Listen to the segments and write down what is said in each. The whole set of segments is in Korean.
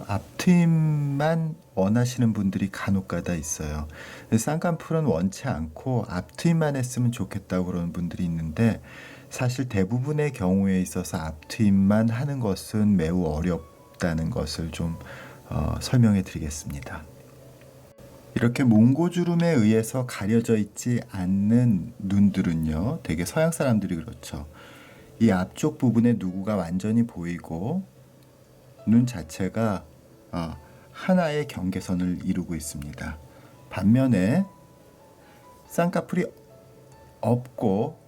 앞트임만 원하시는 분들이 간혹가다 있어요. 쌍꺼풀은 원치 않고 앞트임만 했으면 좋겠다고 그러는 분들이 있는데 사실 대부분의 경우에 있어서 앞트임만 하는 것은 매우 어렵다는 것을 좀 설명해 드리겠습니다. 이렇게 몽고주름에 의해서 가려져 있지 않는 눈들은요, 되게 서양 사람들이 그렇죠. 이 앞쪽 부분에 누구가 완전히 보이고 눈 자체가 하나의 경계선을 이루고 있습니다. 반면에 쌍꺼풀이 없고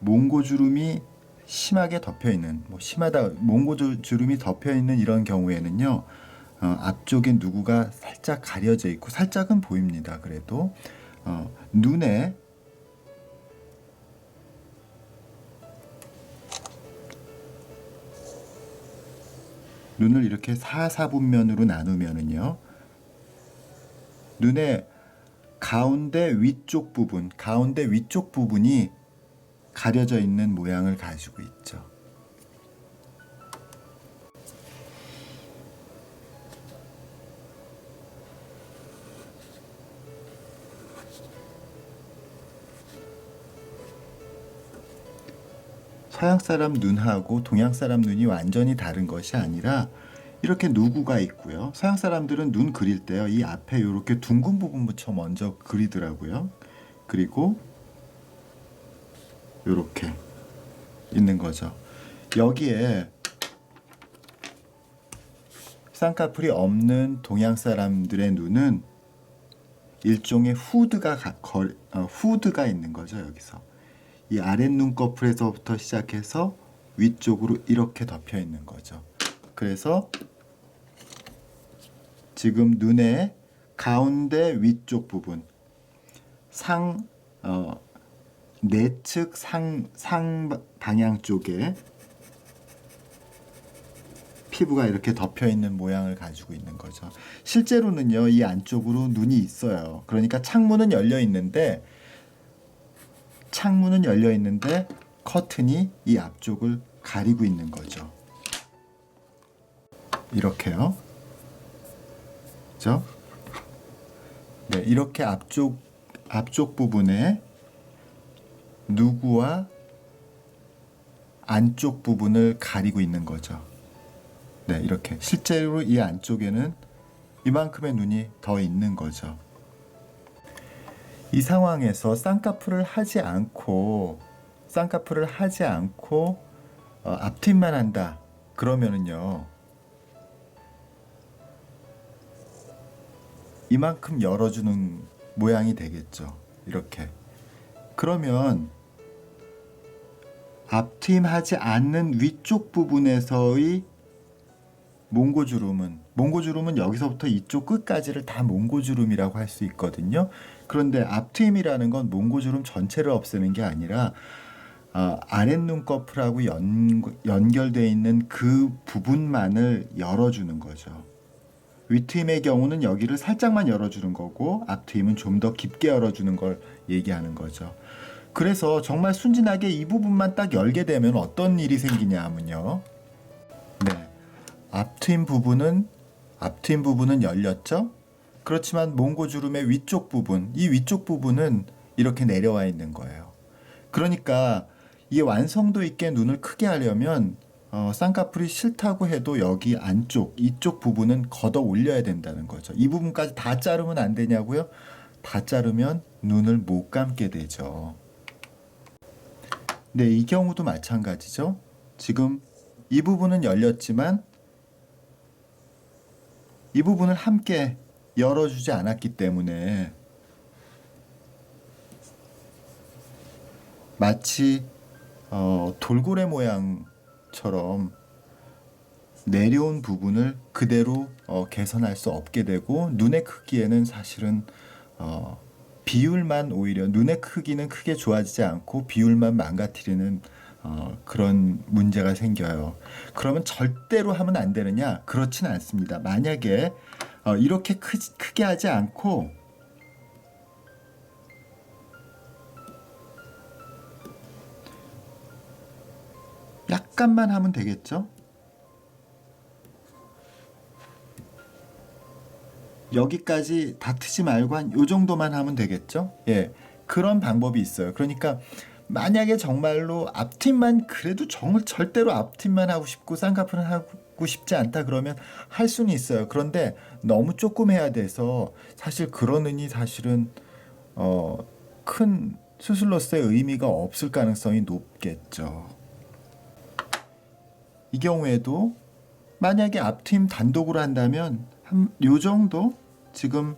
몽고주름이 심하게 덮여 있는, 심하다, 몽고주름이 덮여 있는 이런 경우에는요, 앞쪽에 누구가 살짝 가려져 있고 살짝은 보입니다. 그래도 눈에 눈을 이렇게 4사분면으로 나누면은요, 눈의 가운데 위쪽 부분이 가려져 있는 모양을 가지고 있죠. 서양 사람 눈하고 동양 사람 눈이 완전히 다른 것이 아니라 이렇게 누구가 있고요. 서양 사람들은 눈 그릴 때요, 이 앞에 이렇게 둥근 부분부터 먼저 그리더라고요. 그리고 이렇게 있는 거죠. 여기에 쌍꺼풀이 없는 동양 사람들의 눈은 일종의 후드가 있는 거죠. 여기서 이 아랫 눈꺼풀에서부터 시작해서 위쪽으로 이렇게 덮여 있는 거죠. 그래서 지금 눈의 가운데 위쪽 부분, 내측 상 방향 쪽에 피부가 이렇게 덮여 있는 모양을 가지고 있는 거죠. 실제로는요, 이 안쪽으로 눈이 있어요. 그러니까 창문은 열려 있는데 커튼이 이 앞쪽을 가리고 있는 거죠. 이렇게요. 그죠? 네, 이렇게 앞쪽 부분에 누구와 안쪽 부분을 가리고 있는 거죠. 네, 이렇게 실제로 이 안쪽에는 이만큼의 눈이 더 있는 거죠. 이 상황에서 쌍꺼풀을 하지 않고 앞트임만 한다. 그러면은요, 이만큼 열어주는 모양이 되겠죠. 이렇게. 그러면 앞트임하지 않는 위쪽 부분에서의 몽고주름은 여기서부터 이쪽 끝까지를 다 몽고주름이라고 할 수 있거든요. 그런데 앞트임이라는 건 몽고주름 전체를 없애는 게 아니라 아랫 눈꺼풀하고 연결되어 있는 그 부분만을 열어주는 거죠. 윗트임의 경우는 여기를 살짝만 열어주는 거고 앞트임은 좀 더 깊게 열어주는 걸 얘기하는 거죠. 그래서 정말 순진하게 이 부분만 딱 열게 되면 어떤 일이 생기냐 하면요, 네, 앞트임 부분은 열렸죠. 그렇지만 몽고주름의 위쪽 부분은 이렇게 내려와 있는 거예요. 그러니까 이 완성도 있게 눈을 크게 하려면 쌍꺼풀이 싫다고 해도 여기 이쪽 부분은 걷어 올려야 된다는 거죠. 이 부분까지 다 자르면 안 되냐고요? 다 자르면 눈을 못 감게 되죠. 네, 이 경우도 마찬가지죠. 지금 이 부분은 열렸지만 이 부분을 함께 열어주지 않았기 때문에 마치 돌고래 모양처럼 내려온 부분을 그대로 개선할 수 없게 되고, 눈의 크기에는 사실은 비율만 오히려 눈의 크기는 크게 좋아지지 않고 비율만 망가뜨리는 그런 문제가 생겨요. 그러면 절대로 하면 안 되느냐? 그렇지는 않습니다. 만약에 이렇게 크게 하지 않고 약간만 하면 되겠죠? 여기까지 다 트지 말고 한 요 정도만 하면 되겠죠? 예. 그런 방법이 있어요. 그러니까 만약에 정말로 앞팀만 그래도 절대로 앞팀만 하고 싶고 쌍꺼풀은 하고 싶지 않다 그러면 할 수는 있어요. 그런데 너무 조금 해야 돼서 사실 그러느니 사실은 큰 수술로서의 의미가 없을 가능성이 높겠죠. 이 경우에도 만약에 앞팀 단독으로 한다면 한 요 정도 지금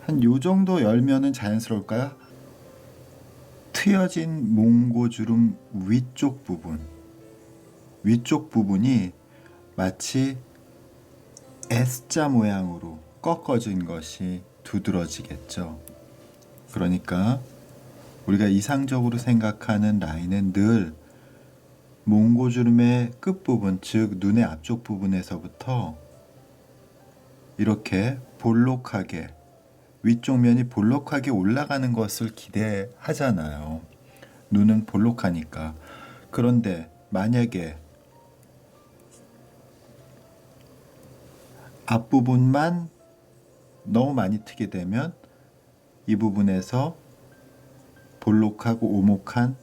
한 요 정도 열면은 자연스러울까요? 트여진 몽고주름 위쪽 부분이 마치 S자 모양으로 꺾어진 것이 두드러지겠죠. 그러니까 우리가 이상적으로 생각하는 라인은 늘 몽고주름의 끝부분, 즉 눈의 앞쪽 부분에서부터 이렇게 볼록하게 위쪽 면이 볼록하게 올라가는 것을 기대하잖아요. 눈은 볼록하니까. 그런데 만약에 앞부분만 너무 많이 트게 되면 이 부분에서 볼록하고 오목한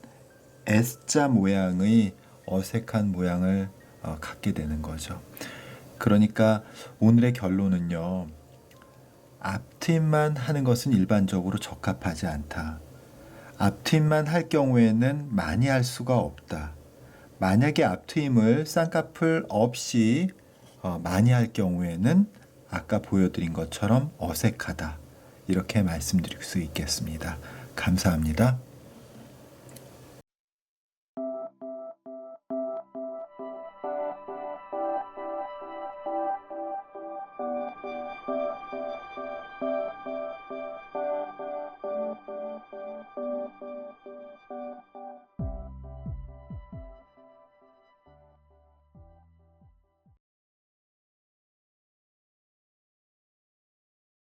S자 모양의 어색한 모양을 갖게 되는 거죠. 그러니까 오늘의 결론은요. 앞트임만 하는 것은 일반적으로 적합하지 않다. 앞트임만 할 경우에는 많이 할 수가 없다. 만약에 앞트임을 쌍꺼풀 없이 많이 할 경우에는 아까 보여드린 것처럼 어색하다. 이렇게 말씀드릴 수 있겠습니다. 감사합니다.